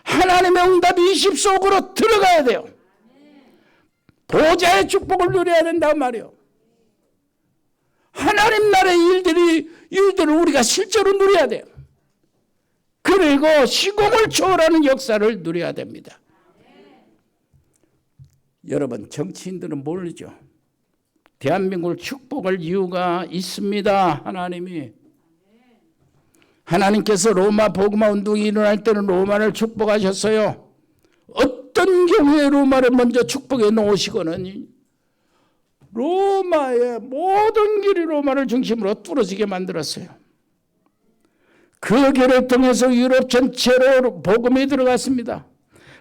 하나님의 응답이 20 속으로 들어가야 돼요. 보좌의 축복을 누려야 된단 말이에요. 하나님 나라의 일들을 우리가 실제로 누려야 돼요. 그리고 시공을 초월하는 역사를 누려야 됩니다. 여러분, 정치인들은 모르죠. 대한민국을 축복할 이유가 있습니다. 하나님께서 로마 복음화 운동이 일어날 때는 로마를 축복하셨어요. 어떤 경우에 로마를 먼저 축복해 놓으시고는 로마의 모든 길이 로마를 중심으로 뚫어지게 만들었어요. 그 길을 통해서 유럽 전체로 복음이 들어갔습니다.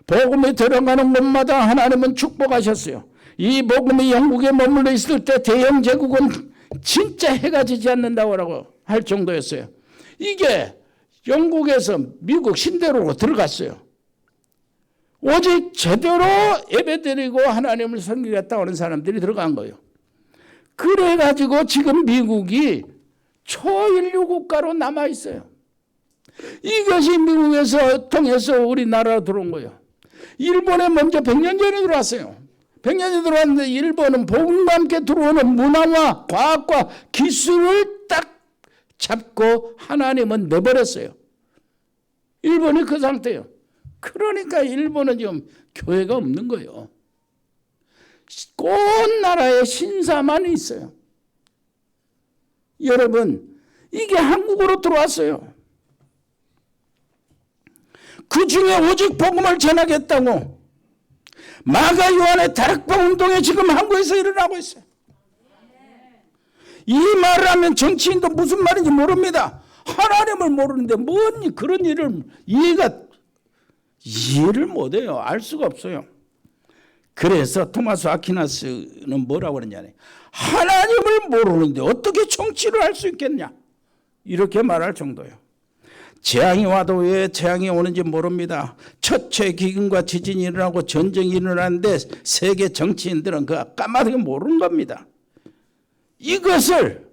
복음이 들어가는 곳마다 하나님은 축복하셨어요. 이 복음이 영국에 머물러 있을 때 대영 제국은 진짜 해가 지지 않는다고 할 정도였어요. 이게 영국에서 미국 신대로로 들어갔어요. 오직 제대로 예배드리고 하나님을 섬기겠다 하는 사람들이 들어간 거예요. 그래가지고 지금 미국이 초인류 국가로 남아있어요. 이것이 미국에서 통해서 우리나라로 들어온 거예요. 일본에 먼저 100년 전에 들어왔어요. 100년 전에 들어왔는데 일본은 복음과 함께 들어오는 문화와 과학과 기술을 딱 잡고 하나님은 내버렸어요. 일본이 그 상태예요. 그러니까 일본은 지금 교회가 없는 거예요. 꼭 나라에 신사만 있어요. 여러분, 이게 한국으로 들어왔어요. 그 중에 오직 복음을 전하겠다고 마가 요한의 다락방 운동에 지금 한국에서 일어나고 있어요. 이 말을 하면 정치인도 무슨 말인지 모릅니다. 하나님을 모르는데 뭔 그런 일을 이해를 못해요. 알 수가 없어요. 그래서 토마스 아퀴나스는 뭐라고 그러냐면 하나님을 모르는데 어떻게 정치를 할 수 있겠냐 이렇게 말할 정도예요. 재앙이 와도 왜 재앙이 오는지 모릅니다. 첫째 기근과 지진이 일어나고 전쟁이 일어나는데 세계 정치인들은 그 까마득히 모르는 겁니다. 이것을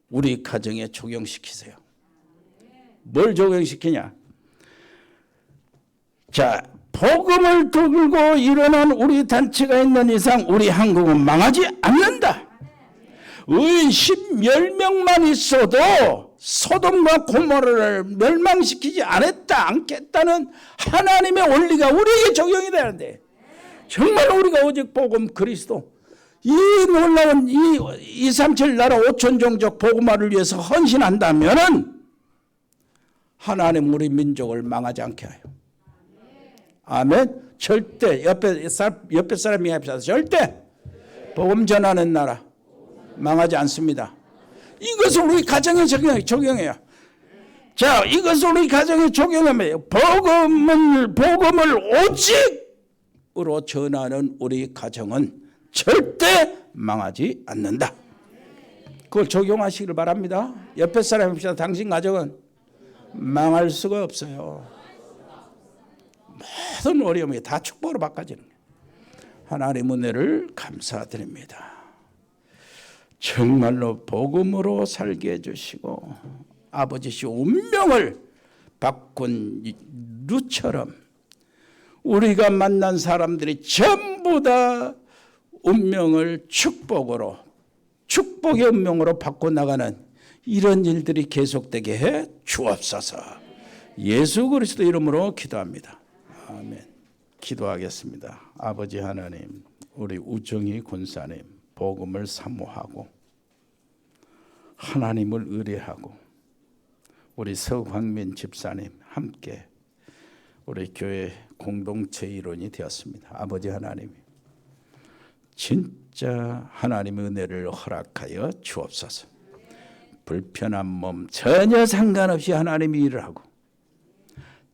우리 가정에 적용시키세요. 뭘 적용시키냐? 자, 복음을 들고 일어난 우리 단체가 있는 이상 우리 한국은 망하지 않는다. 의인 10명만 있어도 소돔과 고모라를 멸망시키지 않겠다는 하나님의 원리가 우리에게 적용이 되는데 정말 우리가 오직 복음 그리스도 이 놀라운 이 237 나라 5천 종족 복음화를 위해서 헌신한다면 하나님 우리 민족을 망하지 않게 하여. 아멘. 절대 옆에 사람이 합시다. 절대 복음 전하는 나라 망하지 않습니다. 이것을 우리 가정에 적용해요. 자, 이것을 우리 가정에 적용하면 복음을 오직으로 전하는 우리 가정은 절대 망하지 않는다. 그걸 적용하시길 바랍니다. 옆에 사람 합시다. 당신 가정은 망할 수가 없어요. 모든 어려움이 다 축복으로 바꿔지는 거예요. 하나님 은혜를 감사드립니다. 정말로 복음으로 살게 해주시고 아버지시 운명을 바꾼 루처럼 우리가 만난 사람들이 전부 다 운명을 축복으로 축복의 운명으로 바꿔나가는 이런 일들이 계속되게 해 주옵소서. 예수 그리스도 이름으로 기도합니다. 아멘. 기도하겠습니다. 아버지 하나님, 우리 우정희 권사님 복음을 사모하고 하나님을 의뢰하고 우리 서광민 집사님 함께 우리 교회 공동체 일원이 되었습니다. 아버지 하나님, 진짜 하나님의 은혜를 허락하여 주옵소서. 불편한 몸 전혀 상관없이 하나님이 일을 하고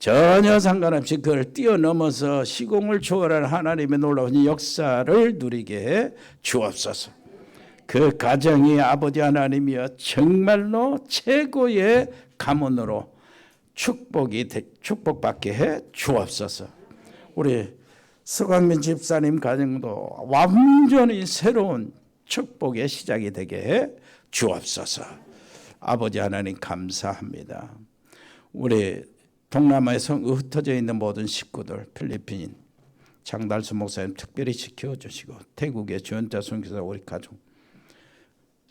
전혀 상관없이 그걸 뛰어넘어서 시공을 초월한 하나님의 놀라운 역사를 누리게 해 주옵소서. 그 가정이 아버지 하나님이여 정말로 최고의 가문으로 축복받게 해 주옵소서. 우리 서광민 집사님 가정도 완전히 새로운 축복의 시작이 되게 해 주옵소서. 아버지 하나님 감사합니다. 우리 동남아에서 흩어져 있는 모든 식구들, 필리핀 장달수 목사님 특별히 지켜주시고 태국의 주연자 선교사 우리 가족,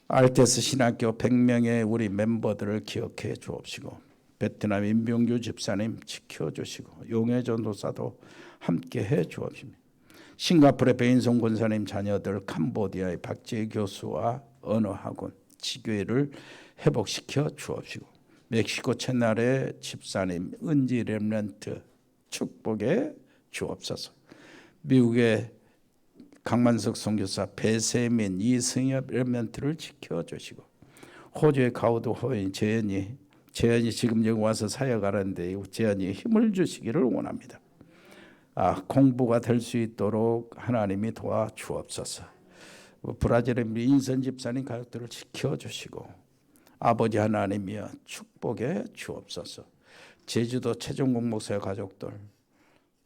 알테스 신학교 100명의 우리 멤버들을 기억해 주옵시고 베트남 임병규 집사님 지켜주시고 용해 전도사도 함께해 주옵시며 싱가포르의 배인성 권사님 자녀들, 캄보디아의 박지혜 교수와 언어학원 지교회를 회복시켜 주옵시고 멕시코 채널의 집사님 은지 렘넌트 축복해 주옵소서. 미국의 강만석 선교사 배세민 이승엽 렘넌트를 지켜주시고 호주의 가우드 호인 재현이 지금 여기 와서 사역하는데 재현이 힘을 주시기를 원합니다. 공부가 될 수 있도록 하나님이 도와주옵소서. 브라질의 민선 집사님 가족들을 지켜주시고 아버지 하나님이여 축복해 주옵소서. 제주도 최종국 목사의 가족들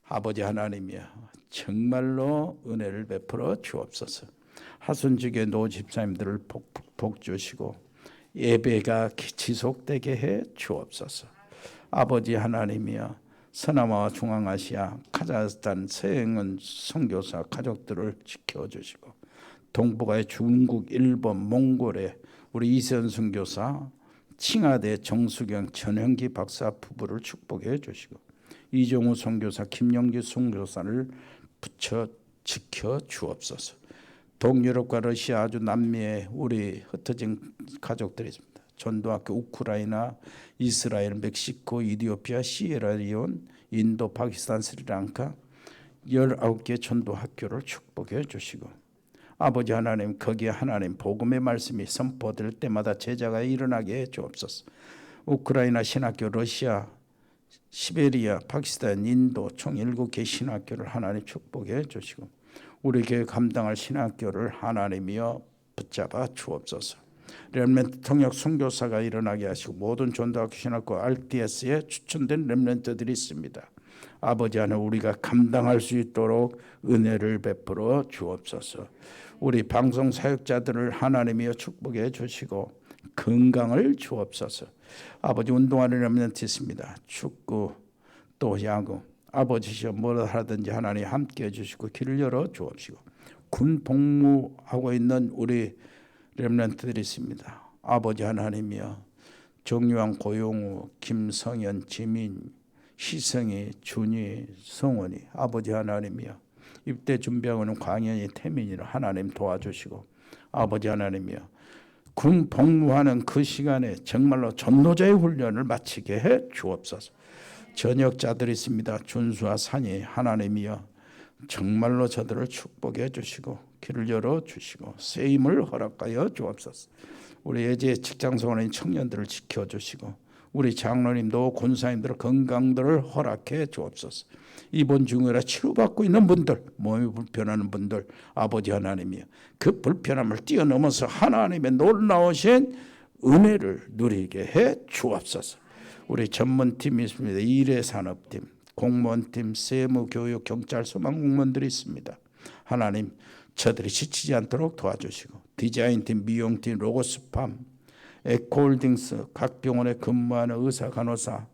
아버지 하나님이여 정말로 은혜를 베풀어 주옵소서. 하순직의 노 집사님들을 복 주시고 예배가 지속되게 해 주옵소서. 아버지 하나님이여 서남아와 중앙아시아 카자흐스탄 서행은 선교사 가족들을 지켜주시고 동북아의 중국, 일본, 몽골의 우리 이세현 선교사, 칭하대 정수경 전형기 박사 부부를 축복해 주시고 이종우 선교사, 김영기 선교사를 붙여 지켜 주옵소서. 동유럽과 러시아 아주 남미에 우리 흩어진 가족들이 있습니다. 전도학교 우크라이나, 이스라엘, 멕시코, 이디오피아, 시에라리온, 인도, 파키스탄, 스리랑카 19개 전도학교를 축복해 주시고, 아버지 하나님, 거기에 하나님 복음의 말씀이 선포될 때마다 제자가 일어나게 해 주옵소서. 우크라이나 신학교, 러시아, 시베리아, 파키스탄, 인도 총 7개 신학교를 하나님 축복해 주시고, 우리 교회 감당할 신학교를 하나님이여 붙잡아 주옵소서. 렘넌트 통역 선교사가 일어나게 하시고, 모든 전도학교 신학교 RDS에 추천된 렘넌트들이 있습니다. 아버지 하나님, 우리가 감당할 수 있도록 은혜를 베풀어 주옵소서. 우리 방송 사역자들을 하나님이여 축복해 주시고 건강을 주옵소서. 아버지, 운동하는 렘넌트 있습니다. 축구 또 야구, 아버지시여 뭐라 하든지 하나님 함께해 주시고 길을 열어 주옵시고, 군 복무하고 있는 우리 렘넌트들이 있습니다. 아버지 하나님이여, 정유환, 고용우, 김성현, 지민, 희성이, 준이, 성원이, 아버지 하나님이여 입대 준비하고 있는 광현이, 태민이를 하나님 도와주시고, 아버지 하나님이여 군 복무하는 그 시간에 정말로 전도자의 훈련을 마치게 해 주옵소서. 전역자들이 있습니다. 준수와 산이, 하나님이여 정말로 저들을 축복해 주시고 길을 열어 주시고 쓰임을 허락하여 주옵소서. 우리 예제 직장생활인 청년들을 지켜주시고, 우리 장로님도 권사님들 건강들을 허락해 주옵소서. 입원 중이라 치료받고 있는 분들, 몸이 불편하는 분들, 아버지 하나님이여 그 불편함을 뛰어넘어서 하나님의 놀라우신 은혜를 누리게 해 주옵소서. 우리 전문팀이 있습니다. 일회산업팀, 공무원팀, 세무, 교육, 경찰, 소방공무원들이 있습니다. 하나님, 저들이 지치지 않도록 도와주시고, 디자인팀, 미용팀, 로고스팜, 에코홀딩스, 각 병원에 근무하는 의사, 간호사,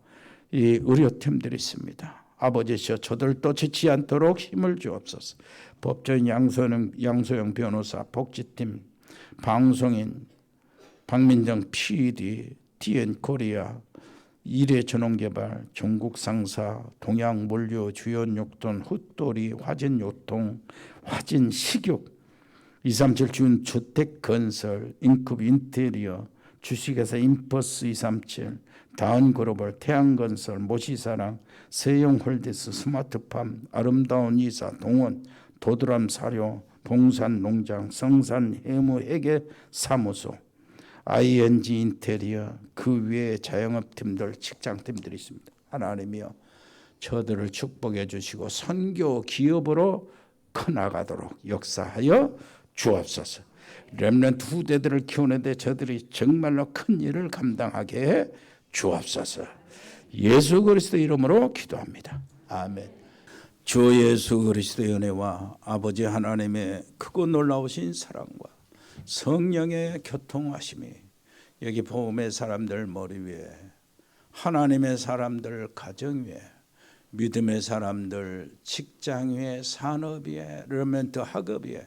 이 의료팀들이 있습니다. 아버지시여 저들도 지치지 않도록 힘을 주옵소서. 법조인 양소영 변호사, 복지팀, 방송인 박민정 PD, TN 코리아, 일회전원개발, 종국상사, 동양물류, 주연육돈, 훗돌이, 화진요통, 화진식육, 237 준주택건설, 인급 인테리어, 주식회사 인퍼스 237, 다은그로벌, 태양건설, 모시사랑, 세용홀디스, 스마트팜, 아름다운 이사, 동원, 도드람 사료, 봉산농장, 성산해무회계사무소, ING 인테리어, 그 외에 자영업팀들, 직장팀들이 있습니다. 하나님이여 저들을 축복해 주시고 선교 기업으로 커나가도록 역사하여 주옵소서. 렘넌트 후대들을 키우는데 저들이 정말로 큰 일을 감당하게 해 주옵소서. 예수 그리스도 이름으로 기도합니다. 아멘. 주 예수 그리스도의 은혜와 아버지 하나님의 크고 놀라우신 사랑과 성령의 교통하심이 여기 복음의 사람들 머리 위에, 하나님의 사람들 가정 위에, 믿음의 사람들 직장 위에, 산업 위에, 렘넌트 학업 위에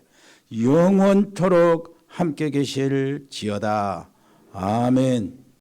영원토록 함께 계실지어다. 아멘.